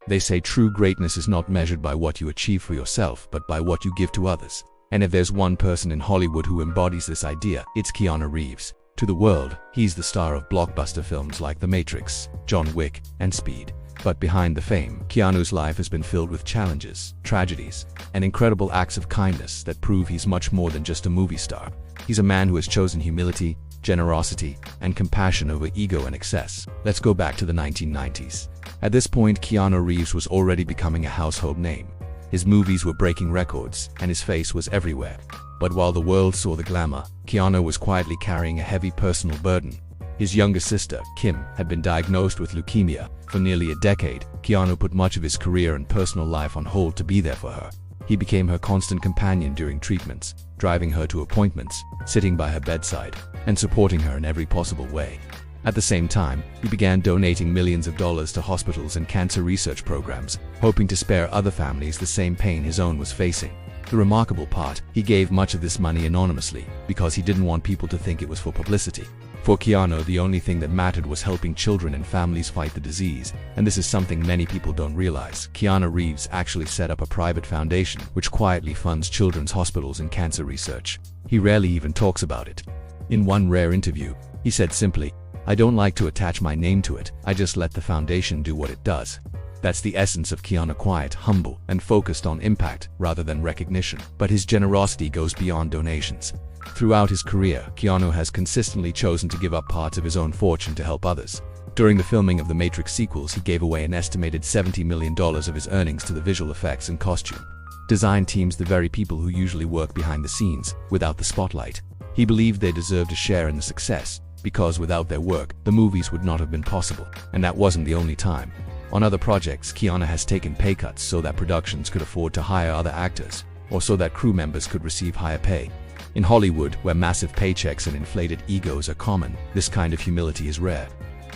They say true greatness is not measured by what you achieve for yourself, but by what you give to others. And if there's one person in Hollywood who embodies this idea, it's Keanu Reeves. To the world, he's the star of blockbuster films like The Matrix, John Wick, and Speed. But behind the fame, Keanu's life has been filled with challenges, tragedies, and incredible acts of kindness that prove he's much more than just a movie star. He's a man who has chosen humility, generosity, and compassion over ego and excess. Let's go back to the 1990s. At this point, Keanu Reeves was already becoming a household name. His movies were breaking records, and his face was everywhere. But while the world saw the glamour, Keanu was quietly carrying a heavy personal burden. His younger sister, Kim, had been diagnosed with leukemia. For nearly a decade, Keanu put much of his career and personal life on hold to be there for her. He became her constant companion during treatments, driving her to appointments, sitting by her bedside, and supporting her in every possible way. At the same time, he began donating millions of dollars to hospitals and cancer research programs, hoping to spare other families the same pain his own was facing. The remarkable part, he gave much of this money anonymously, because he didn't want people to think it was for publicity. For Keanu, the only thing that mattered was helping children and families fight the disease, and this is something many people don't realize. Keanu Reeves actually set up a private foundation which quietly funds children's hospitals and cancer research. He rarely even talks about it. In one rare interview, he said simply, "I don't like to attach my name to it, I just let the foundation do what it does." That's the essence of Keanu: quiet, humble, and focused on impact rather than recognition. But his generosity goes beyond donations. Throughout his career, Keanu has consistently chosen to give up parts of his own fortune to help others. During the filming of the Matrix sequels, he gave away an estimated $70 million of his earnings to the visual effects and costume design teams, the very people who usually work behind the scenes, without the spotlight. He believed they deserved a share in the success, because without their work, the movies would not have been possible. And that wasn't the only time. On other projects, Keanu has taken pay cuts so that productions could afford to hire other actors, or so that crew members could receive higher pay. In Hollywood, where massive paychecks and inflated egos are common, this kind of humility is rare.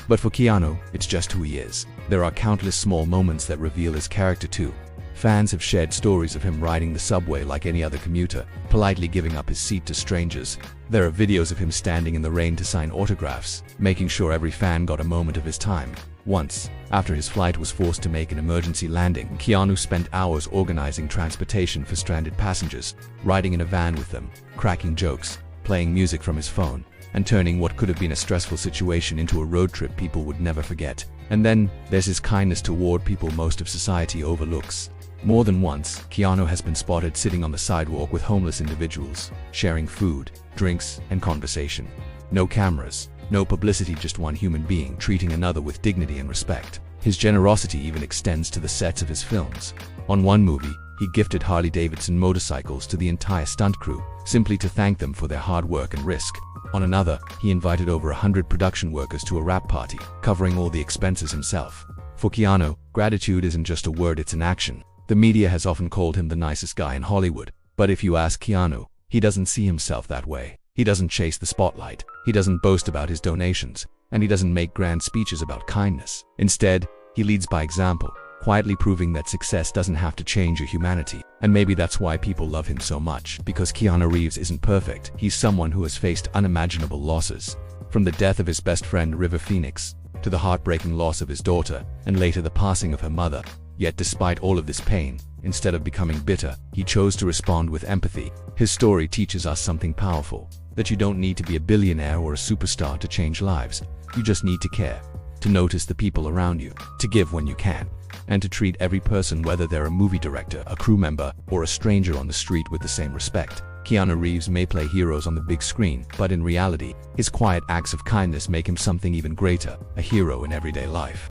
But for Keanu, it's just who he is. There are countless small moments that reveal his character too. Fans have shared stories of him riding the subway like any other commuter, politely giving up his seat to strangers. There are videos of him standing in the rain to sign autographs, making sure every fan got a moment of his time. Once, after his flight was forced to make an emergency landing, Keanu spent hours organizing transportation for stranded passengers, riding in a van with them, cracking jokes, playing music from his phone, and turning what could have been a stressful situation into a road trip people would never forget. And then, there's his kindness toward people most of society overlooks. More than once, Keanu has been spotted sitting on the sidewalk with homeless individuals, sharing food, drinks, and conversation. No cameras, no publicity, just one human being treating another with dignity and respect. His generosity even extends to the sets of his films. On one movie, he gifted Harley-Davidson motorcycles to the entire stunt crew, simply to thank them for their hard work and risk. On another, he invited over 100 production workers to a wrap party, covering all the expenses himself. For Keanu, gratitude isn't just a word, it's an action. The media has often called him the nicest guy in Hollywood, but if you ask Keanu, he doesn't see himself that way. He doesn't chase the spotlight, he doesn't boast about his donations, and he doesn't make grand speeches about kindness. Instead, he leads by example, quietly proving that success doesn't have to change your humanity. And maybe that's why people love him so much, because Keanu Reeves isn't perfect. He's someone who has faced unimaginable losses. From the death of his best friend River Phoenix, to the heartbreaking loss of his daughter, and later the passing of her mother. Yet despite all of this pain, instead of becoming bitter, he chose to respond with empathy. His story teaches us something powerful, that you don't need to be a billionaire or a superstar to change lives. You just need to care, to notice the people around you, to give when you can, and to treat every person, whether they're a movie director, a crew member, or a stranger on the street, with the same respect. Keanu Reeves may play heroes on the big screen, but in reality, his quiet acts of kindness make him something even greater, a hero in everyday life.